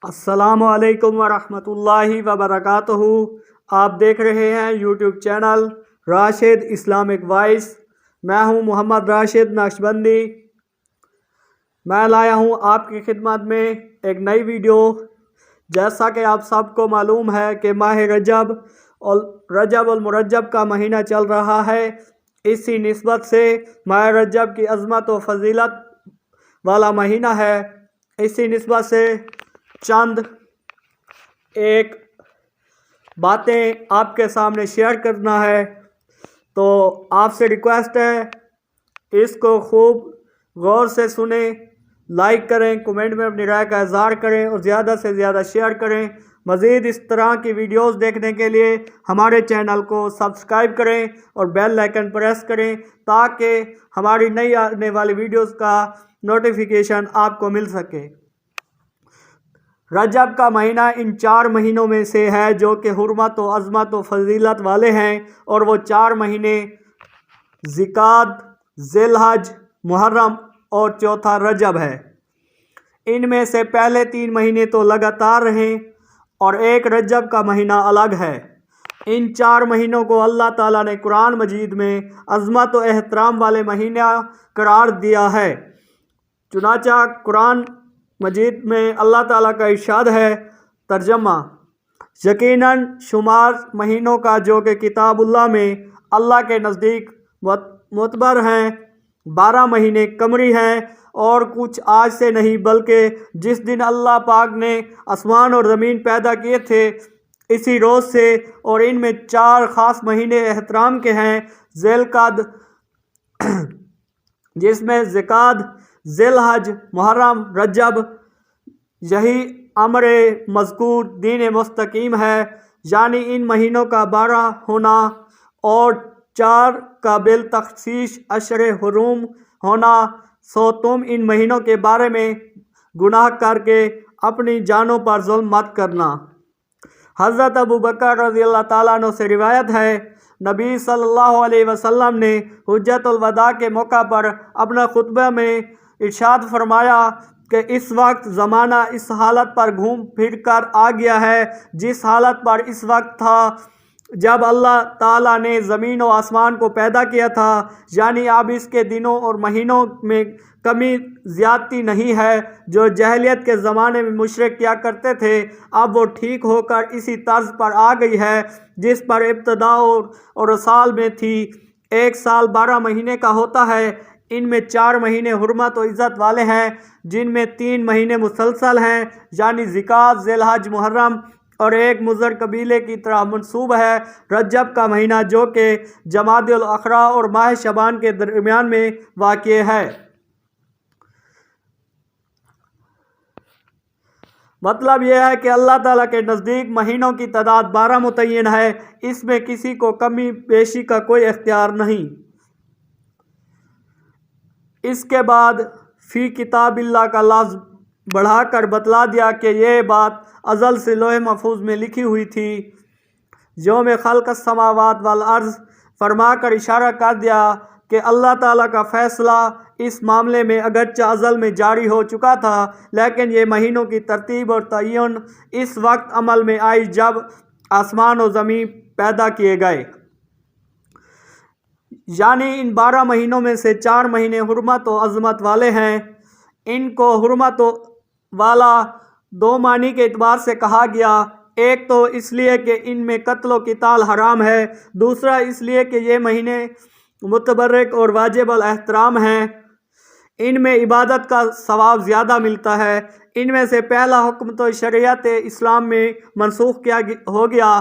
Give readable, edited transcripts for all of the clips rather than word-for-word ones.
السلام علیکم ورحمۃ اللہ وبرکاتہ۔ آپ دیکھ رہے ہیں YouTube channel Rashid Islamic voice. میں ہوں محمد راشد نقشبندی۔ میں لایا ہوں آپ کی خدمت میں ایک نئی ویڈیو۔ جیسا کہ آپ سب کو معلوم ہے کہ ماہ رجب المرجب کا مہینہ چل رہا ہے، اسی نسبت سے ماہ رجب کی عظمت و فضیلت والا مہینہ ہے۔ اسی نسبت سے چند ایک باتیں آپ کے سامنے شیئر کرنا ہے، تو آپ سے ریکویسٹ ہے اس کو خوب غور سے سنیں، لائک کریں، کومنٹ میں اپنی رائے کا اظہار کریں اور زیادہ سے زیادہ شیئر کریں۔ مزید اس طرح کی ویڈیوز دیکھنے کے لیے ہمارے چینل کو سبسکرائب کریں اور بیل آئیکن پریس کریں تاکہ ہماری نئی آنے والی ویڈیوز کا نوٹیفیکیشن آپ کو مل سکے۔ رجب کا مہینہ ان 4 مہینوں میں سے ہے جو کہ حرمت و عظمت و فضیلت والے ہیں، اور وہ 4 مہینے ذی-القعدہ، ذی الحج، محرم اور چوتھا رجب ہے۔ ان میں سے پہلے 3 مہینے تو لگاتار رہیں اور ایک رجب کا مہینہ الگ ہے۔ ان 4 مہینوں کو اللہ تعالیٰ نے قرآن مجید میں عظمت و احترام والے مہینہ قرار دیا ہے۔ چنانچہ قرآن مجید میں اللہ تعالیٰ کا ارشاد ہے، ترجمہ: یقیناً شمار مہینوں کا جو کہ کتاب اللہ میں اللہ کے نزدیک معتبر ہیں 12 مہینے قمری ہیں، اور کچھ آج سے نہیں بلکہ جس دن اللہ پاک نے آسمان اور زمین پیدا کیے تھے اسی روز سے، اور ان میں 4 خاص مہینے احترام کے ہیں: ذی القعدہ، جس میں ذی-القعدہ، ذی الحج، محرم، رجب۔ یہی امر مذکور دین مستقیم ہے، یعنی ان مہینوں کا 12 ہونا اور 4 کا بالتخصیص اشہر حرم ہونا۔ سو تم ان مہینوں کے بارے میں گناہ کر کے اپنی جانوں پر ظلم مت کرنا۔ حضرت ابوبکر رضی اللہ تعالیٰ عنہ سے روایت ہے، نبی صلی اللہ علیہ وسلم نے حجۃ الوداع کے موقع پر اپنا خطبہ میں ارشاد فرمایا کہ اس وقت زمانہ اس حالت پر گھوم پھر کر آ گیا ہے جس حالت پر اس وقت تھا جب اللہ تعالیٰ نے زمین و آسمان کو پیدا کیا تھا، یعنی اب اس کے دنوں اور مہینوں میں کمی زیادتی نہیں ہے۔ جو جاہلیت کے زمانے میں مشرک کیا کرتے تھے، اب وہ ٹھیک ہو کر اسی طرز پر آ گئی ہے جس پر ابتدا اور سال میں تھی۔ ایک سال 12 مہینے کا ہوتا ہے۔ ان میں 4 مہینے حرمت و عزت والے ہیں، جن میں 3 مہینے مسلسل ہیں، یعنی ذی-القعدہ، ذی الحج، محرم، اور ایک مضر قبیلے کی طرح منسوب ہے، رجب کا مہینہ، جو کہ جمادی الاخرہ اور ماہ شعبان کے درمیان میں واقع ہے۔ مطلب یہ ہے کہ اللہ تعالیٰ کے نزدیک مہینوں کی تعداد 12 متعین ہے، اس میں کسی کو کمی بیشی کا کوئی اختیار نہیں۔ اس کے بعد فی کتاب اللہ کا لفظ بڑھا کر بتلا دیا کہ یہ بات ازل سے لوح محفوظ میں لکھی ہوئی تھی۔ یوم خلق السماوات والارض فرما کر اشارہ کر دیا کہ اللہ تعالیٰ کا فیصلہ اس معاملے میں اگرچہ ازل میں جاری ہو چکا تھا، لیکن یہ مہینوں کی ترتیب اور تعین اس وقت عمل میں آئی جب آسمان و زمین پیدا کیے گئے۔ یعنی ان 12 مہینوں میں سے 4 مہینے حرمت و عظمت والے ہیں۔ ان کو حرمت والا 2 معنی کے اعتبار سے کہا گیا، ایک تو اس لیے کہ ان میں قتل و قتال حرام ہے، دوسرا اس لیے کہ یہ مہینے متبرک اور واجب الاحترام ہیں، ان میں عبادت کا ثواب زیادہ ملتا ہے۔ ان میں سے پہلا حکم تو شریعت اسلام میں منسوخ ہو گیا،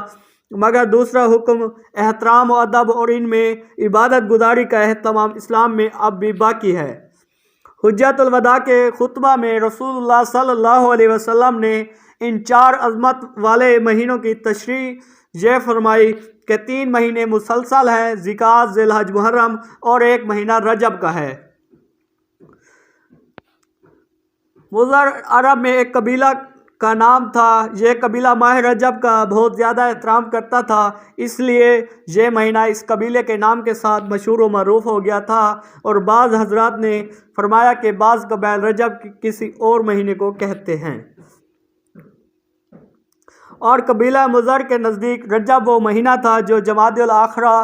مگر دوسرا حکم احترام و ادب اور ان میں عبادت گزاری کا اہتمام اسلام میں اب بھی باقی ہے۔ حجۃ الوداع کے خطبہ میں رسول اللہ صلی اللہ علیہ وسلم نے ان 4 عظمت والے مہینوں کی تشریح یہ فرمائی کہ 3 مہینے مسلسل ہیں، ذی-القعدہ، ذی الحج، محرم، اور ایک مہینہ رجب کا ہے۔ مضر عرب میں ایک قبیلہ کا نام تھا، یہ قبیلہ ماہ رجب کا بہت زیادہ احترام کرتا تھا، اس لیے یہ مہینہ اس قبیلے کے نام کے ساتھ مشہور و معروف ہو گیا تھا، اور بعض حضرات نے فرمایا کہ بعض قبائل رجب کسی اور مہینے کو کہتے ہیں۔ اور قبیلہ مضر کے نزدیک رجب وہ مہینہ تھا جو جمادی الاخرہ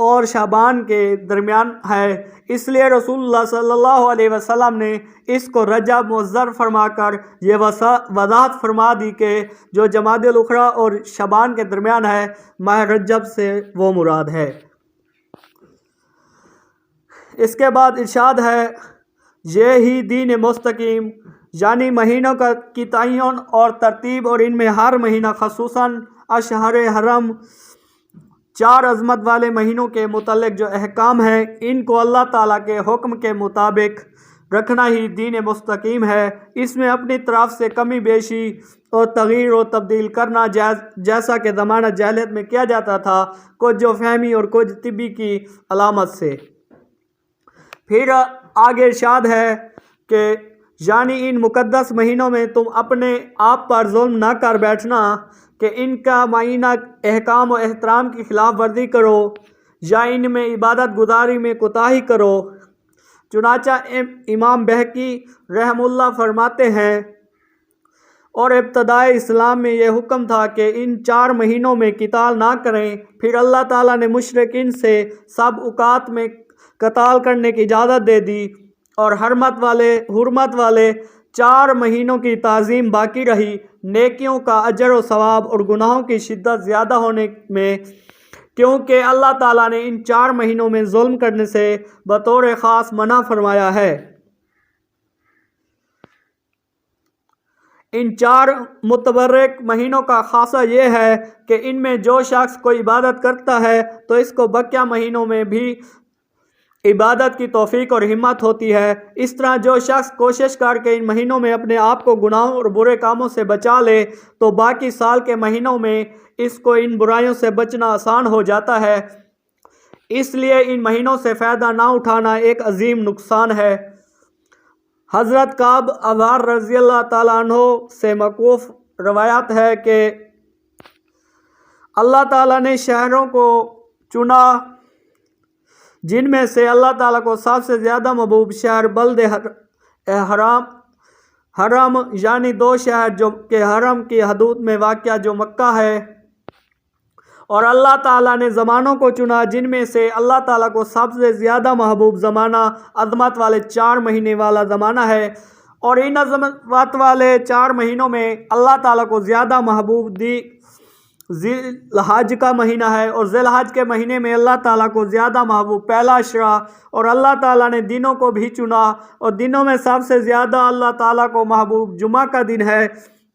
اور شعبان کے درمیان ہے، اس لیے رسول اللہ صلی اللہ علیہ وسلم نے اس کو رجب مضر فرما کر یہ وضاحت فرما دی کہ جو جمادی الاخرہ اور شعبان کے درمیان ہے، ماہ رجب سے وہ مراد ہے۔ اس کے بعد ارشاد ہے، یہ ہی دین مستقیم، یعنی مہینوں کی تعین اور ترتیب، اور ان میں ہر مہینہ خصوصاً اشہر حرم 4 عظمت والے مہینوں کے متعلق جو احکام ہیں، ان کو اللہ تعالیٰ کے حکم کے مطابق رکھنا ہی دین مستقیم ہے۔ اس میں اپنی طرف سے کمی بیشی اور تغییر و تبدیل کرنا جیسا کہ زمانہ جاہلیت میں کیا جاتا تھا، کچھ جو فہمی اور کچھ طبی کی علامت سے۔ پھر آگے ارشاد ہے کہ یعنی ان مقدس مہینوں میں تم اپنے آپ پر ظلم نہ کر بیٹھنا کہ ان کا معینہ احکام و احترام کی خلاف ورزی کرو یا ان میں عبادت گزاری میں کوتاہی کرو۔ چنانچہ امام بہقی رحم اللہ فرماتے ہیں، اور ابتدائے اسلام میں یہ حکم تھا کہ ان 4 مہینوں میں قتال نہ کریں، پھر اللہ تعالیٰ نے مشرکین سے سب اوقات میں قتال کرنے کی اجازت دے دی، اور حرمت والے 4 مہینوں کی تعظیم باقی رہی، نیکیوں کا اجر و ثواب اور گناہوں کی شدت زیادہ ہونے میں، کیونکہ اللہ تعالیٰ نے ان 4 مہینوں میں ظلم کرنے سے بطور خاص منع فرمایا ہے۔ ان 4 متبرک مہینوں کا خاصہ یہ ہے کہ ان میں جو شخص کوئی عبادت کرتا ہے تو اس کو بقیہ مہینوں میں بھی عبادت کی توفیق اور ہمت ہوتی ہے۔ اس طرح جو شخص کوشش کر کے ان مہینوں میں اپنے آپ کو گناہوں اور برے کاموں سے بچا لے تو باقی سال کے مہینوں میں اس کو ان برائیوں سے بچنا آسان ہو جاتا ہے۔ اس لیے ان مہینوں سے فائدہ نہ اٹھانا ایک عظیم نقصان ہے۔ حضرت کعب احبار رضی اللہ تعالیٰ عنہ سے موقوف روایت ہے کہ اللہ تعالیٰ نے شہروں کو چنا جن میں سے اللہ تعالیٰ کو سب سے زیادہ محبوب شہر بلد حرم یعنی 2 شہر جو کہ حرم کی حدود میں واقع جو مکہ ہے، اور اللہ تعالیٰ نے زمانوں کو چنا جن میں سے اللہ تعالیٰ کو سب سے زیادہ محبوب زمانہ عظمت والے 4 مہینے والا زمانہ ہے، اور ان عظمت والے 4 مہینوں میں اللہ تعالیٰ کو زیادہ محبوب ذی الحج کا مہینہ ہے، اور ذی الحج کے مہینے میں اللہ تعالیٰ کو زیادہ محبوب پہلا عشرہ، اور اللہ تعالیٰ نے دنوں کو بھی چنا، اور دنوں میں سب سے زیادہ اللہ تعالیٰ کو محبوب جمعہ کا دن ہے،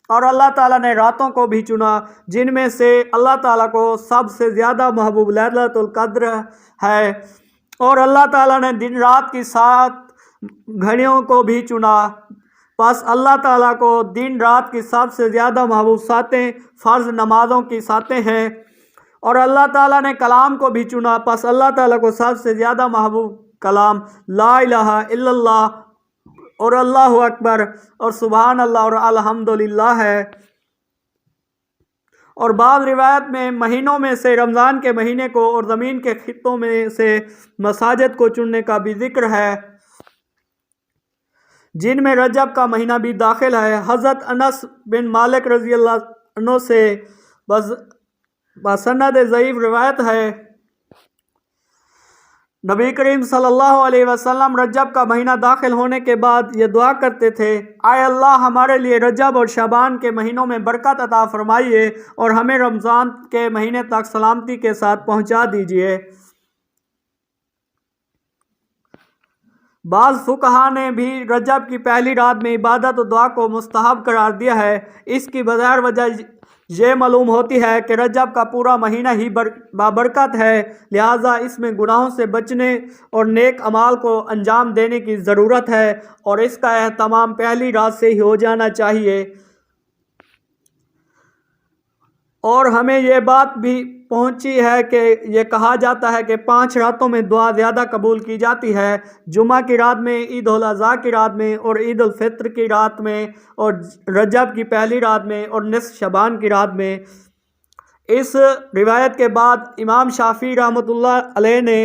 اور اللہ تعالیٰ نے راتوں کو بھی چنا جن میں سے اللہ تعالیٰ کو سب سے زیادہ محبوب لیلۃ القدر ہے، اور اللہ تعالیٰ نے دن رات کی 7 گھڑیوں کو بھی چنا۔ پس اللہ تعالیٰ کو دن رات کی سب سے زیادہ محبوب ساتیں فرض نمازوں کی ساتیں ہیں، اور اللہ تعالیٰ نے کلام کو بھی چنا، پس اللہ تعالیٰ کو سب سے زیادہ محبوب کلام لا الہ الا اللہ اور اللہ اکبر اور سبحان اللہ اور الحمدللہ ہے۔ اور بعض روایت میں مہینوں میں سے رمضان کے مہینے کو اور زمین کے خطوں میں سے مساجد کو چننے کا بھی ذکر ہے، جن میں رجب کا مہینہ بھی داخل ہے۔ حضرت انس بن مالک رضی اللہ عنہ سے بسند ضعیف روایت ہے، نبی کریم صلی اللہ علیہ وسلم رجب کا مہینہ داخل ہونے کے بعد یہ دعا کرتے تھے، اے اللہ ہمارے لیے رجب اور شعبان کے مہینوں میں برکت عطا فرمائیے اور ہمیں رمضان کے مہینے تک سلامتی کے ساتھ پہنچا دیجیے۔ بعض فقہا نے بھی رجب کی پہلی رات میں عبادت و دعا کو مستحب قرار دیا ہے۔ اس کی بظاہر وجہ یہ معلوم ہوتی ہے کہ رجب کا پورا مہینہ ہی بابرکت ہے، لہٰذا اس میں گناہوں سے بچنے اور نیک اعمال کو انجام دینے کی ضرورت ہے، اور اس کا اہتمام پہلی رات سے ہی ہو جانا چاہیے۔ اور ہمیں یہ بات بھی پہنچی ہے کہ یہ کہا جاتا ہے کہ 5 راتوں میں دعا زیادہ قبول کی جاتی ہے، جمعہ کی رات میں، عید الاضحیٰ کی رات میں، اور عید الفطر کی رات میں، اور رجب کی پہلی رات میں، اور نصف شعبان کی رات میں۔ اس روایت کے بعد امام شافعی رحمۃ اللہ علیہ نے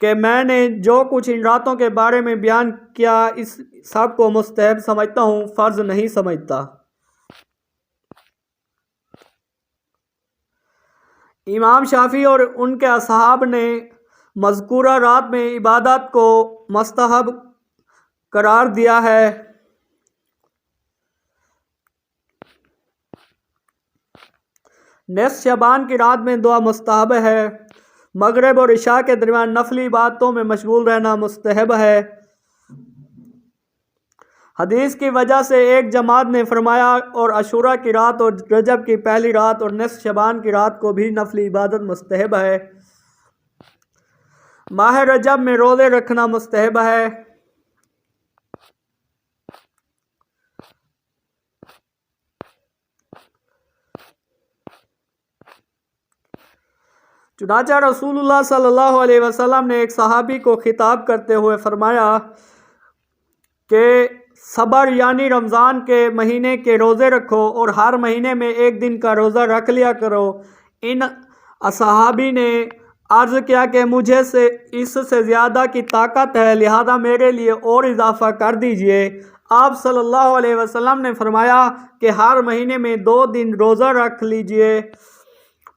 کہ میں نے جو کچھ ان راتوں کے بارے میں بیان کیا اس سب کو مستحب سمجھتا ہوں، فرض نہیں سمجھتا۔ امام شافعی اور ان کے اصحاب نے مذکورہ رات میں عبادت کو مستحب قرار دیا ہے۔ نصف شعبان کی رات میں دعا مستحب ہے۔ مغرب اور عشاء کے درمیان نفلی عبادتوں میں مشغول رہنا مستحب ہے۔ حدیث کی وجہ سے ایک جماعت نے فرمایا اور عاشوراء کی رات اور رجب کی پہلی رات اور نصف شعبان کی رات کو بھی نفلی عبادت مستحب ہے۔ ماہ رجب میں روزے رکھنا مستحب ہے۔ چنانچہ رسول اللہ صلی اللہ علیہ وسلم نے ایک صحابی کو خطاب کرتے ہوئے فرمایا کہ صبر یعنی رمضان کے مہینے کے روزے رکھو اور ہر مہینے میں ایک دن کا روزہ رکھ لیا کرو۔ ان صحابی نے عرض کیا کہ مجھے اس سے زیادہ کی طاقت ہے، لہذا میرے لیے اور اضافہ کر دیجئے۔ آپ صلی اللہ علیہ وسلم نے فرمایا کہ ہر مہینے میں 2 دن روزہ رکھ لیجئے۔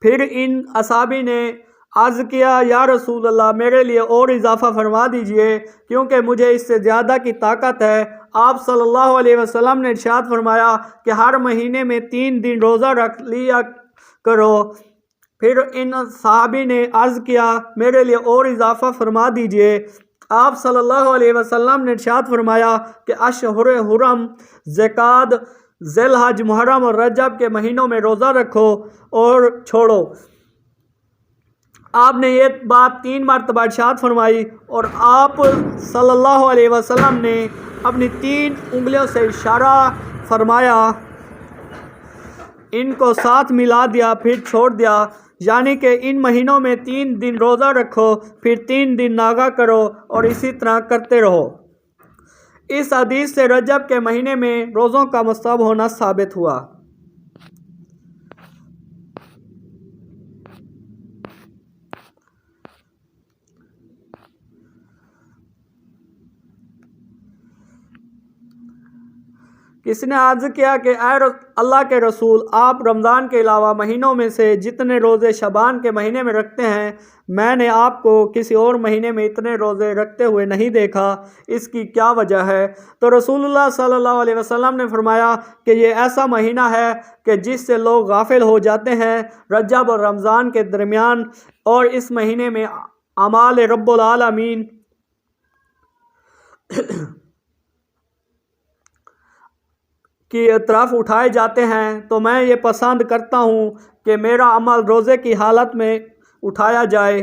پھر ان اصحابی نے عرض کیا یا رسول اللہ میرے لیے اور اضافہ فرما دیجئے کیونکہ مجھے اس سے زیادہ کی طاقت ہے۔ آپ صلی اللہ علیہ وسلم نے ارشاد فرمایا کہ ہر مہینے میں 3 دن روزہ رکھ لیا کرو۔ پھر ان صحابی نے عرض کیا میرے لیے اور اضافہ فرما دیجئے۔ آپ صلی اللہ علیہ وسلم نے ارشاد فرمایا کہ اشہر حرم ذوالقعدہ، ذی الحج، محرم اور رجب کے مہینوں میں روزہ رکھو اور چھوڑو۔ آپ نے یہ بات 3 مرتبہ ارشاد فرمائی اور آپ صلی اللہ علیہ وسلم نے اپنی 3 انگلیوں سے اشارہ فرمایا، ان کو ساتھ ملا دیا پھر چھوڑ دیا، یعنی کہ ان مہینوں میں 3 دن روزہ رکھو پھر 3 دن ناغہ کرو اور اسی طرح کرتے رہو۔ اس حدیث سے رجب کے مہینے میں روزوں کا مستحب ہونا ثابت ہوا۔ کسی نے عرض کیا کہ اے اللہ کے رسول، آپ رمضان کے علاوہ مہینوں میں سے جتنے روزے شعبان کے مہینے میں رکھتے ہیں میں نے آپ کو کسی اور مہینے میں اتنے روزے رکھتے ہوئے نہیں دیکھا، اس کی کیا وجہ ہے؟ تو رسول اللہ صلی اللہ علیہ وسلم نے فرمایا کہ یہ ایسا مہینہ ہے کہ جس سے لوگ غافل ہو جاتے ہیں رجب اور رمضان کے درمیان، اور اس مہینے میں اعمال رب العالمین کی طرف اٹھائے جاتے ہیں، تو میں یہ پسند کرتا ہوں کہ میرا عمل روزے کی حالت میں اٹھایا جائے۔